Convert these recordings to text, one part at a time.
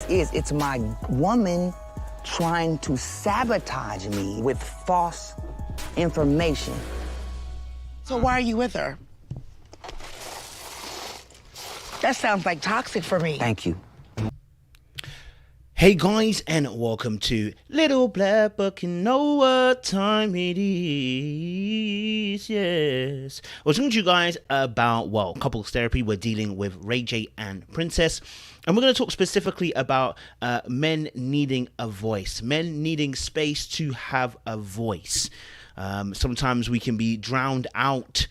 It's my woman trying to sabotage me with false information. So why are you with her? That sounds like toxic for me. Thank you. Hey guys, and welcome to Little Black Book. You know what time it is. Yes, I was talking to you guys about, well, couples therapy. We're dealing with Ray J and Princess, and we're going to talk specifically about men needing a voice, men needing space to have a voice. Sometimes we can be drowned out,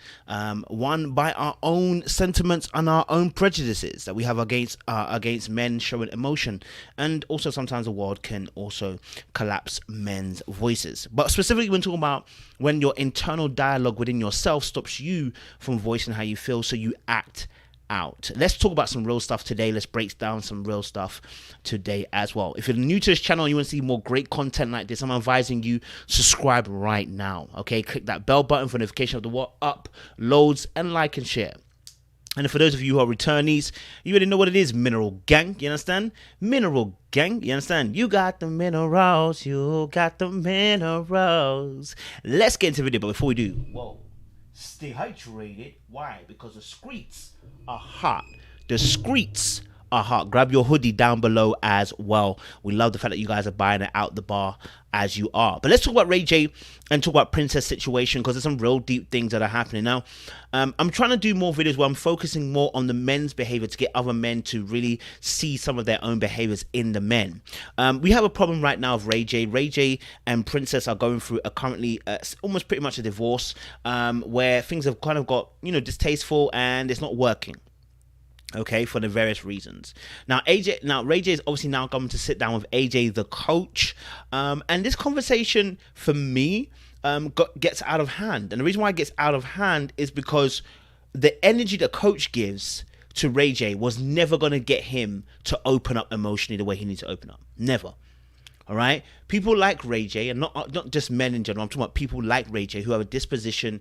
one, by our own sentiments and our own prejudices that we have against men showing emotion, and also sometimes the world can also collapse men's voices. But specifically when talking about when your internal dialogue within yourself stops you from voicing how you feel, so you act out. Let's talk about some real stuff today. Let's break down some real stuff today as well. If you're new to this channel and you want to see more great content like this, I'm advising you subscribe right now. Okay, click that bell button for notification of the what uploads, and like and share. And for those of you who are returnees, you already know what it is. Mineral gang, you understand? Mineral gang, you understand? You got the minerals, you got the minerals. Let's get into the video, but before we do, whoa, stay hydrated. Why? Because the streets are hot. The streets are hot. Grab your hoodie down below as well. We love the fact that you guys are buying it out the bar as you are. But let's talk about Ray J and talk about Princess situation, because there's some real deep things that are happening now. I'm trying to do more videos where I'm focusing more on the men's behavior to get other men to really see some of their own behaviors in the men. We have a problem right now of Ray J. Ray J and Princess are going through currently almost pretty much a divorce, where things have kind of got, you know, distasteful and it's not working. Okay, for the various reasons. Now Ray J is obviously now going to sit down with AJ the coach, and this conversation for me gets out of hand. And the reason why it gets out of hand is because the energy the coach gives to Ray J was never going to get him to open up emotionally the way he needs to open up. Never. All right, people like Ray J, and not just men in general, I'm talking about people like Ray J who have a disposition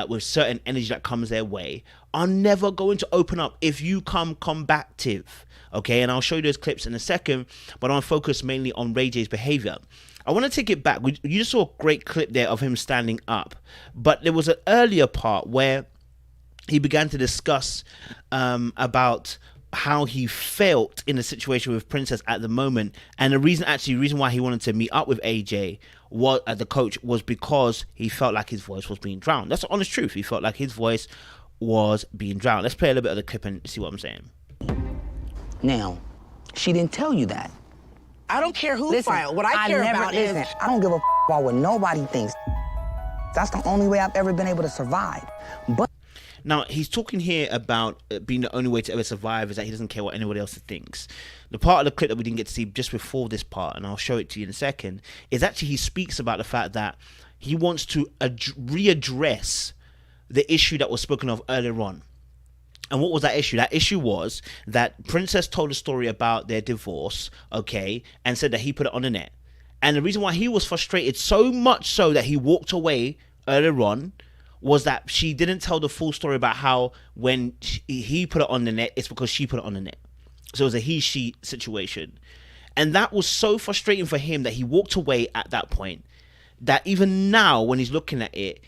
with certain energy that comes their way, are never going to open up if you come combative. Okay, and I'll show you those clips in a second, but I want to focus mainly on Ray J's behavior. I want to take it back. You just saw a great clip there of him standing up, but there was an earlier part where he began to discuss about how he felt in the situation with Princess at the moment, and the reason why he wanted to meet up with AJ the coach was because he felt like his voice was being drowned. That's the honest truth. He felt like his voice was being drowned. Let's play a little bit of the clip and see what I'm saying. Now, she didn't tell you that. I don't care who filed. What I care about is... I don't give a about what nobody thinks. That's the only way I've ever been able to survive. But now, he's talking here about being the only way to ever survive is that he doesn't care what anybody else thinks. The part of the clip that we didn't get to see just before this part, and I'll show it to you in a second, is actually he speaks about the fact that he wants to readdress the issue that was spoken of earlier on. And what was that issue? That issue was that Princess told a story about their divorce, okay, and said that he put it on the net. And the reason why he was frustrated so much so that he walked away earlier on was that she didn't tell the full story about how when he put it on the net, it's because she put it on the net. So it was a he-she situation. And that was so frustrating for him that he walked away at that point, that even now when he's looking at it,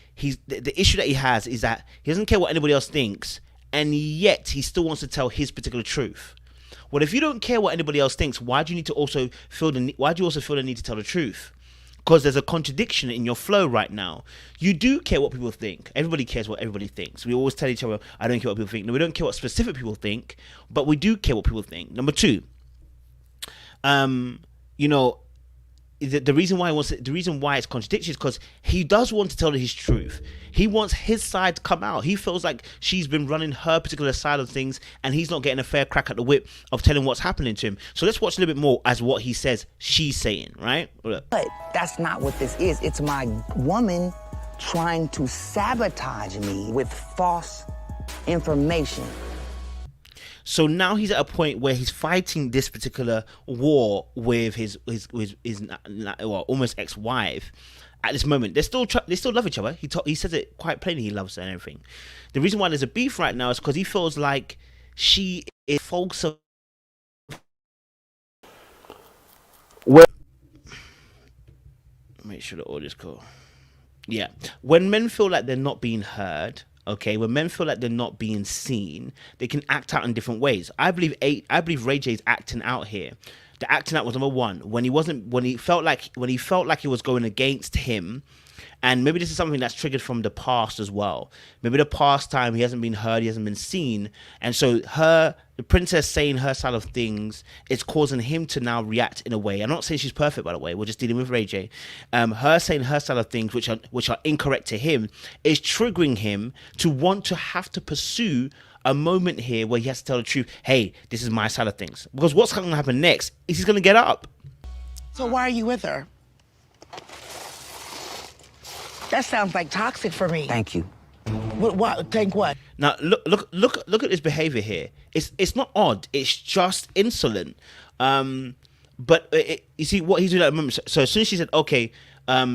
the issue that he has is that he doesn't care what anybody else thinks, and yet he still wants to tell his particular truth. Well, if you don't care what anybody else thinks, why do you also feel the need to tell the truth? Because there's a contradiction in your flow right now. You do care what people think. Everybody cares what everybody thinks. We always tell each other, I don't care what people think. No, we don't care what specific people think, but we do care what people think. Number two, you know, the reason why it's contradictory is because he does want to tell his truth. He wants his side to come out. He feels like she's been running her particular side of things, and he's not getting a fair crack at the whip of telling what's happening to him. So let's watch a little bit more as what he says she's saying, right? But that's not what this is. It's my woman trying to sabotage me with false information. So now he's at a point where he's fighting this particular war with his well, almost ex-wife. At this moment, they still love each other. He says it quite plainly. He loves her and everything. The reason why there's a beef right now is because he feels like she is false. Make sure the audio's cool. Yeah. When men feel like they're not being heard, okay, when men feel like they're not being seen, they can act out in different ways. I believe Ray J's acting out here. The acting out was number one. When he felt like it was going against him. And maybe this is something that's triggered from the past as well. Maybe the past time he hasn't been heard, he hasn't been seen. And so the princess saying her side of things is causing him to now react in a way. I'm not saying she's perfect, by the way. We're just dealing with Ray J. Her saying her side of things, which are incorrect to him, is triggering him to want to have to pursue a moment here where he has to tell the truth. Hey, this is my side of things. Because what's going to happen next is he's going to get up. So why are you with her? That sounds like toxic for me. Thank you. What? Thank what? Now look at his behavior here. It's not odd. It's just insolent. But you see what he's doing at the moment. So as soon as she said, okay,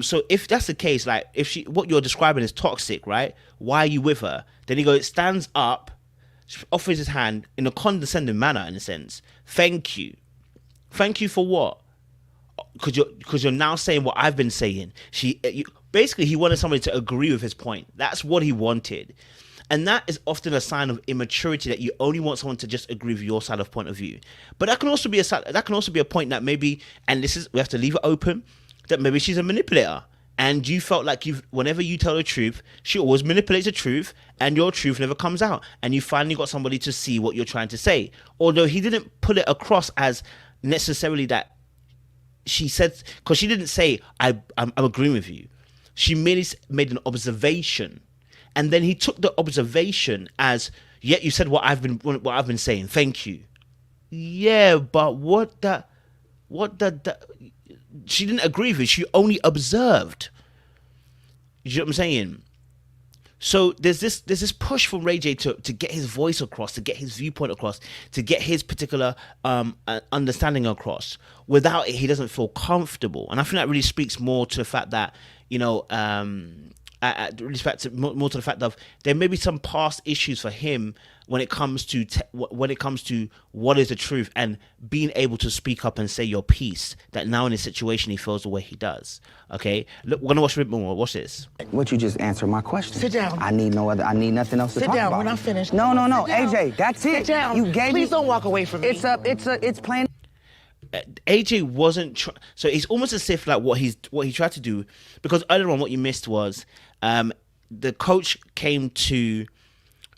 so if that's the case, like what you're describing is toxic, right? Why are you with her? Then he stands up, offers his hand in a condescending manner, in a sense. Thank you. Thank you for what? Because you're now saying what I've been saying. Basically, he wanted somebody to agree with his point. That's what he wanted. And that is often a sign of immaturity, that you only want someone to just agree with your side of point of view. But that can also be a point that maybe, and we have to leave it open, that maybe she's a manipulator. And you felt like whenever you tell the truth, she always manipulates the truth, and your truth never comes out. And you finally got somebody to see what you're trying to say. Although he didn't put it across as necessarily that she said, because she didn't say, I'm agreeing with you. She merely made an observation, and then he took the observation as, yeah, you said what I've been saying. Thank you. Yeah, but she didn't agree with it. She only observed. You know what I'm saying? So there's this push from Ray J to get his voice across, to get his viewpoint across, to get his particular understanding across. Without it, he doesn't feel comfortable, and I think that really speaks more to the fact that, you know, more to the fact of there may be some past issues for him when it comes to what is the truth and being able to speak up and say your piece. That now in this situation he feels the way he does. Okay, look, we're gonna watch a bit more. Watch this. What you just answered my question. Sit down. I need nothing else to talk about. Sit down. We're not finished. No. Sit down. AJ, that's it. Sit down. You gave Please don't walk away from me. It's plain. AJ wasn't so it's almost as if like what he tried to do, because earlier on what you missed was the coach came to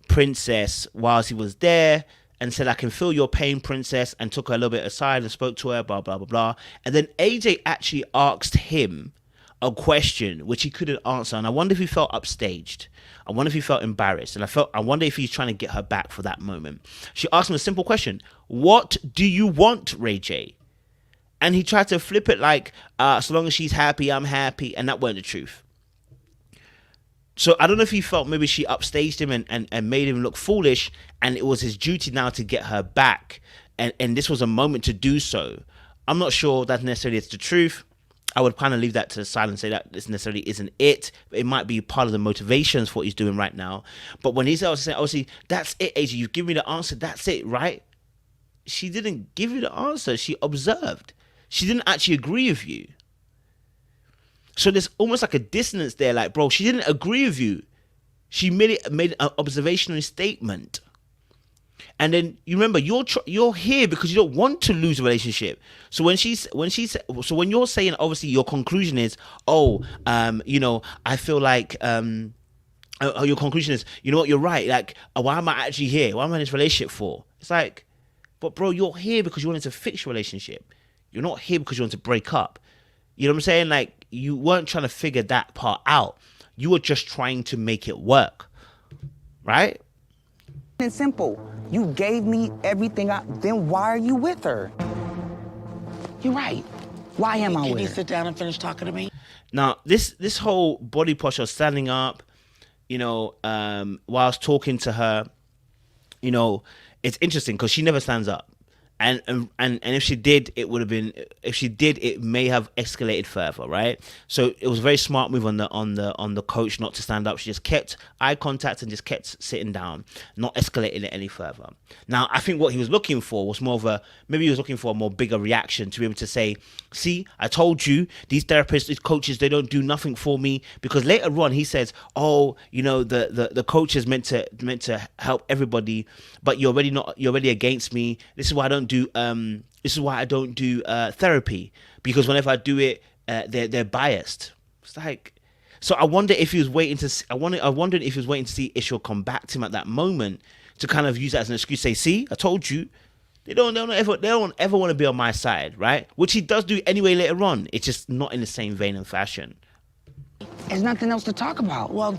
Princess whilst he was there and said, I can feel your pain, Princess, and took her a little bit aside and spoke to her, blah blah blah blah. And then AJ actually asked him a question which he couldn't answer, and I wonder if he felt upstaged. I wonder if he felt embarrassed, and I wonder if he's trying to get her back for that moment. She asked him a simple question: what do you want, Ray J? And he tried to flip it like, so long as she's happy, I'm happy. And that wasn't the truth. So I don't know if he felt maybe she upstaged him and made him look foolish. And it was his duty now to get her back. And this was a moment to do so. I'm not sure that necessarily it's the truth. I would kind of leave that to the side and say that this necessarily isn't it. It might be part of the motivations for what he's doing right now. But when he's saying, obviously, that's it, AJ, you've given me the answer. That's it, right? She didn't give you the answer. She observed. She didn't actually agree with you. So there's almost like a dissonance there. Like, bro, she didn't agree with you. She merely made an observational statement. And then you remember you're here because you don't want to lose a relationship. So when you're saying, obviously your conclusion is, you know, I feel like your conclusion is, you know what, you're right. Like, why am I actually here? Why am I in this relationship for? It's like, but bro, you're here because you wanted to fix your relationship. You're not here because you want to break up. You know what I'm saying? Like, you weren't trying to figure that part out. You were just trying to make it work. Right? It's simple. You gave me everything. Then why are you with her? You're right. Why am I with her? Can you sit down and finish talking to me? Now, this whole body posture, standing up, you know, whilst talking to her, you know, it's interesting because she never stands up. And if she did, it would have been, if she did, it may have escalated further, right? So it was a very smart move on the coach not to stand up. She just kept eye contact and just kept sitting down, not escalating it any further. Now I think what he was looking for was more of a, maybe he was looking for a more bigger reaction to be able to say, see, I told you, these therapists, these coaches, they don't do nothing for me. Because later on he says, oh, you know, the coach is meant to help everybody, but you're already against me. This is why I don't do therapy, because whenever I do it, they're biased. It's like, so I wonder if he was waiting to. I wondered if he was waiting to see if she'll come back to him at that moment to kind of use that as an excuse. Say, see, I told you. They don't ever want to be on my side, right? Which he does do anyway later on. It's just not in the same vein and fashion. There's nothing else to talk about. Well,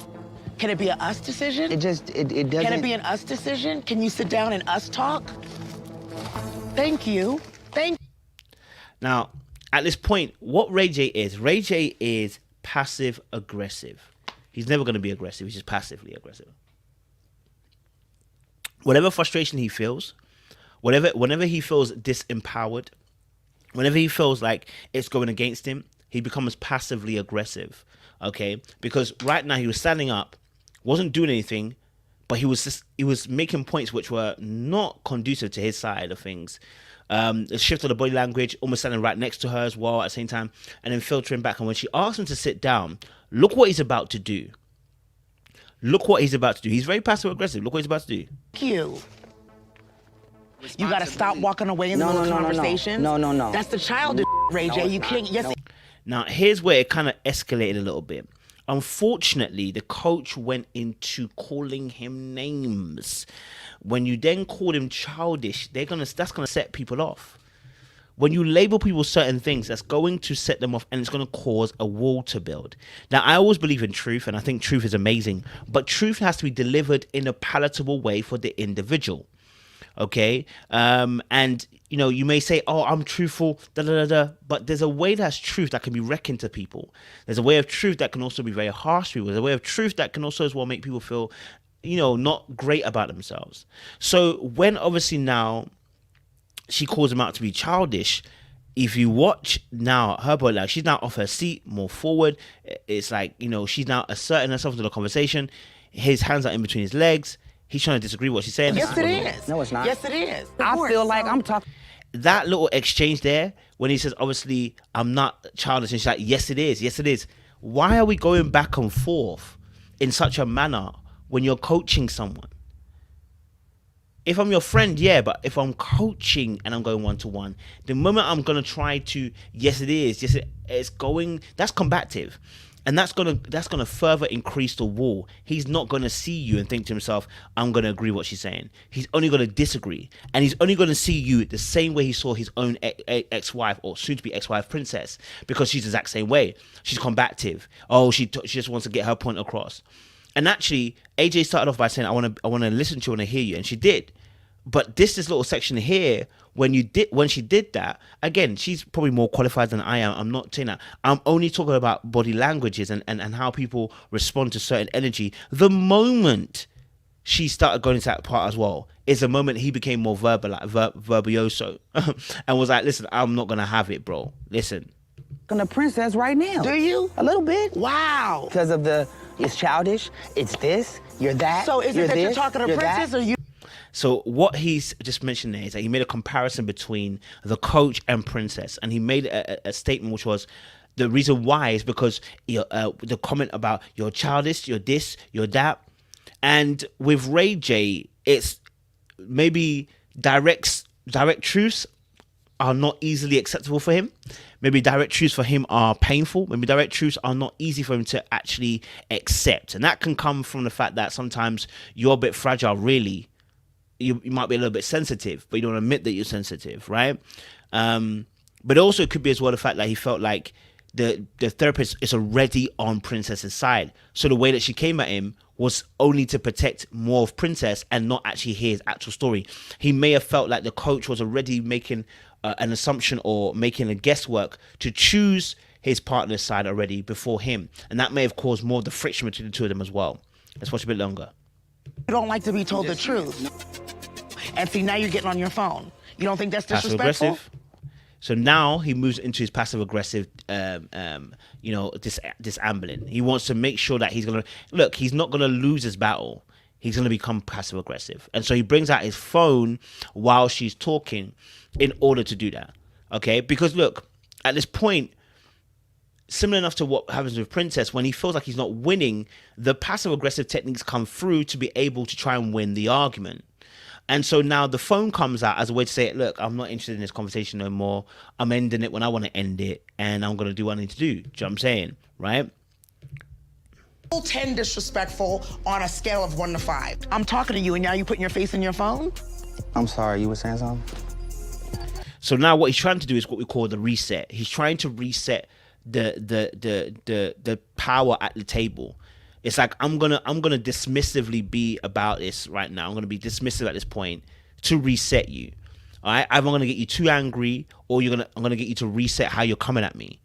can it be an us decision? It doesn't. Can it be an us decision? Can you sit down and us talk? Thank you. Now, at this point, what Ray J is passive aggressive. He's never going to be aggressive. He's just passively aggressive. Whatever frustration he feels, whenever he feels disempowered, whenever he feels like it's going against him, he becomes passively aggressive. Okay, because right now he was standing up, wasn't doing anything, but he was making points which were not conducive to his side of things. A shift of the body language, almost standing right next to her as well at the same time, and then filtering back. And when she asked him to sit down, look what he's about to do. Look what he's about to do. He's very passive aggressive. Look what he's about to do. Thank you. You gotta stop walking away in the middle of conversations. No. That's the child, Ray J. You can't. Yes. Now, here's where it kind of escalated a little bit. Unfortunately, the coach went into calling him names. When you then call him childish, that's gonna set people off. When you label people certain things, that's going to set them off, and it's going to cause a wall to build. Now, I always believe in truth, and I think truth is amazing, but truth has to be delivered in a palatable way for the individual. Okay, and you know, you may say, oh, I'm truthful, but there's a way that's truth that can be reckoned to people. There's a way of truth that can also be very harsh to people. There's a way of truth that can also as well make people feel, you know, not great about themselves. So when obviously now she calls him out to be childish, if you watch now her body, like, she's now off her seat, more forward. It's like, you know, she's now asserting herself into the conversation. His hands are in between his legs. He's trying to disagree with what she's saying. Yes, it is. No, it's not. Yes, it is. I feel like I'm talking. That little exchange there, when he says, obviously, I'm not childish, and she's like, yes, it is. Yes, it is. Why are we going back and forth in such a manner when you're coaching someone? If I'm your friend, yeah, but if I'm coaching and I'm going one-to-one, the moment I'm going to try to, yes, it is, yes, it's going, that's combative. And that's gonna further increase the wall. He's not gonna see you and think to himself, I'm gonna agree what she's saying. He's only gonna disagree, and he's only gonna see you the same way he saw his own ex-wife, or soon-to-be ex-wife, Princess, because she's the exact same way. She's combative. Oh, she just wants to get her point across. And actually, AJ started off by saying, I wanna listen to you, I wanna hear you, and she did. But this little section here, when she did that, again, she's probably more qualified than I am. I'm not saying that. I'm only talking about body languages and how people respond to certain energy. The moment she started going into that part as well is the moment he became more verboso and was like, listen, I'm not going to have it, bro. Listen. The princess right now. Do you? A little bit. Wow. Because of it's childish, it's this, you're that. So is it that you're talking to Princess or you? So what he's just mentioned there is that he made a comparison between the coach and Princess, and he made a statement which was, the reason why is because the comment about you're childish, you're this, you're that. And with Ray J, it's maybe direct truths are not easily acceptable for him. Maybe direct truths for him are painful. Maybe direct truths are not easy for him to actually accept. And that can come from the fact that sometimes you're a bit fragile, really. You might be a little bit sensitive, but you don't admit that you're sensitive, right? But also it could be as well the fact that he felt like the therapist is already on Princess's side. So the way that she came at him was only to protect more of Princess and not actually hear his actual story. He may have felt like the coach was already making an assumption or making a guesswork to choose his partner's side already before him. And that may have caused more of the friction between the two of them as well. Let's watch a bit longer. You don't like to be told the truth. And see, now you're getting on your phone. You don't think that's Passive disrespectful? aggressive. So now he moves into his passive aggressive, disambling. He wants to make sure that he's not gonna lose his battle. He's gonna become passive aggressive, and so he brings out his phone while she's talking, in order to do that. Okay, because look, at this point, similar enough to what happens with Princess, when he feels like he's not winning, the passive aggressive techniques come through to be able to try and win the argument. And so now the phone comes out as a way to say, look, I'm not interested in this conversation no more. I'm ending it when I want to end it, and I'm going to do what I need to do. Do you know what I'm saying? Right? 10 disrespectful on a scale of 1 to 5. I'm talking to you, and now you putting your face in your phone? I'm sorry, you were saying something? So now what he's trying to do is what we call the reset. He's trying to reset the power at the table. It's like I'm gonna dismissively be about this right now. I'm gonna be dismissive at this point to reset you. All right, I'm gonna get you too angry, or I'm gonna get you to reset how you're coming at me,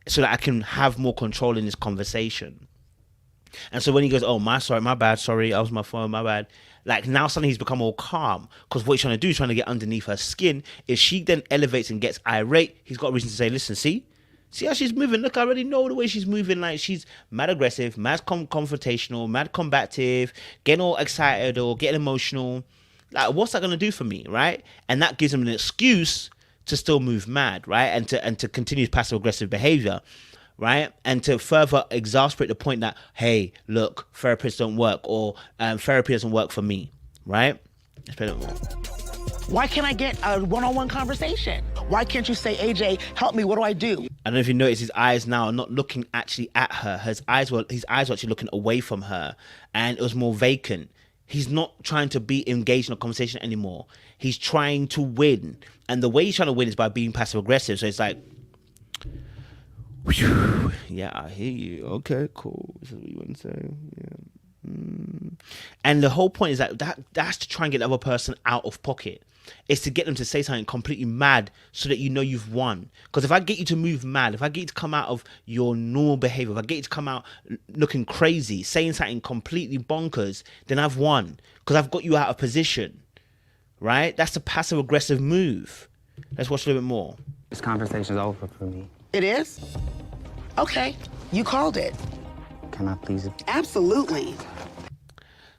so that I can have more control in this conversation. And so when he goes, oh, my bad, sorry, I was my phone, my bad. Like now suddenly he's become all calm, because what he's trying to do is trying to get underneath her skin. If she then elevates and gets irate, he's got a reason to say, listen, see how she's moving? Look, I already know the way she's moving. Like she's mad aggressive, mad confrontational, mad combative, getting all excited or getting emotional. Like what's that going to do for me, right? And that gives him an excuse to still move mad, right? And to continue passive aggressive behavior, right? And to further exasperate the point that, hey, look, therapists don't work, or therapy doesn't work for me, right? Let's play it more. Why can't I get a one-on-one conversation? Why can't you say, AJ, help me, what do I do? I don't know if you notice his eyes now are not looking actually at her. His eyes were actually looking away from her, and it was more vacant. He's not trying to be engaged in a conversation anymore. He's trying to win. And the way he's trying to win is by being passive aggressive. So it's like, whew, yeah, I hear you. Okay, cool. This is what you want to say. Yeah. And the whole point is that's to try and get the other person out of pocket. It's to get them to say something completely mad so that you know you've won. Because if I get you to move mad, if I get you to come out of your normal behavior, if I get you to come out looking crazy, saying something completely bonkers, then I've won. Because I've got you out of position. Right? That's a passive aggressive move. Let's watch a little bit more. This conversation's over for me. It is? Okay, you called it. Can I please? Absolutely.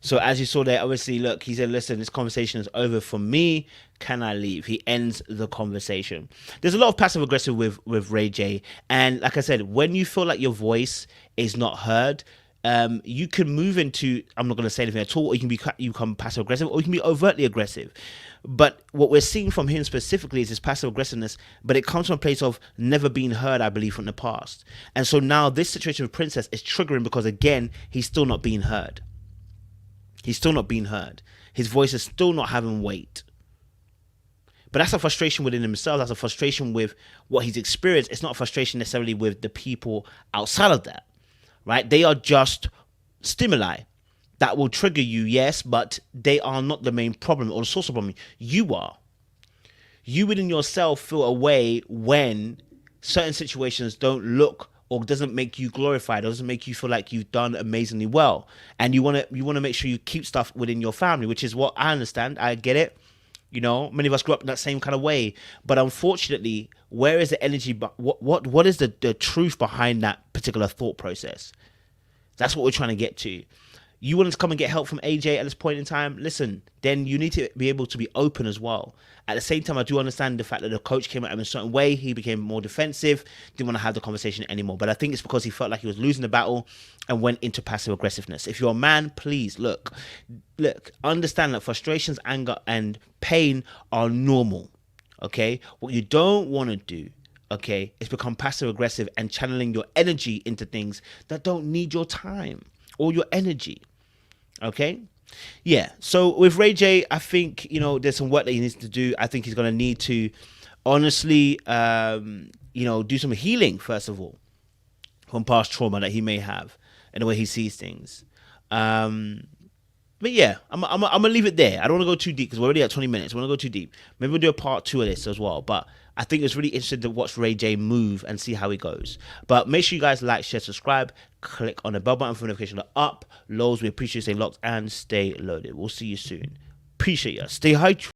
So as you saw there, obviously, look, he said, listen, this conversation is over for me. Can I leave? He ends the conversation. There's a lot of passive aggressive with Ray J. And like I said, when you feel like your voice is not heard, you can move into, I'm not going to say anything at all, or you become passive aggressive, or you can be overtly aggressive. But what we're seeing from him specifically is his passive aggressiveness, but it comes from a place of never being heard, I believe, from the past. And so now this situation with Princess is triggering because, again, he's still not being heard. He's still not being heard. His voice is still not having weight. But that's a frustration within himself. That's a frustration with what he's experienced. It's not a frustration necessarily with the people outside of that, right? They are just stimuli that will trigger you, yes, but they are not the main problem or the source of the problem. You are. You within yourself feel a way when certain situations don't look or doesn't make you glorified, or doesn't make you feel like you've done amazingly well. And you want to make sure you keep stuff within your family, which is what I understand. I get it. You know, many of us grew up in that same kind of way. But unfortunately, where is the energy? What is the truth behind that particular thought process? That's what we're trying to get to. You want to come and get help from AJ at this point in time? Listen, then you need to be able to be open as well. At the same time, I do understand the fact that the coach came at him in a certain way. He became more defensive, didn't want to have the conversation anymore. But I think it's because he felt like he was losing the battle and went into passive aggressiveness. If you're a man, please look, understand that frustrations, anger, and pain are normal. Okay? What you don't want to do, okay, is become passive aggressive and channeling your energy into things that don't need your time or your energy. Okay? Yeah. So with Ray J, I think, there's some work that he needs to do. I think he's going to need to honestly, do some healing, first of all, from past trauma that he may have and the way he sees things. But yeah, I'm going to leave it there. I don't want to go too deep because we're already at 20 minutes. I want to go too deep. Maybe we'll do a part 2 of this as well. But I think it's really interesting to watch Ray J move and see how he goes. But make sure you guys like, share, subscribe, click on the bell button for notification up. Lows, we appreciate you. Stay locked and stay loaded. We'll see you soon. Appreciate you. Stay hydrated.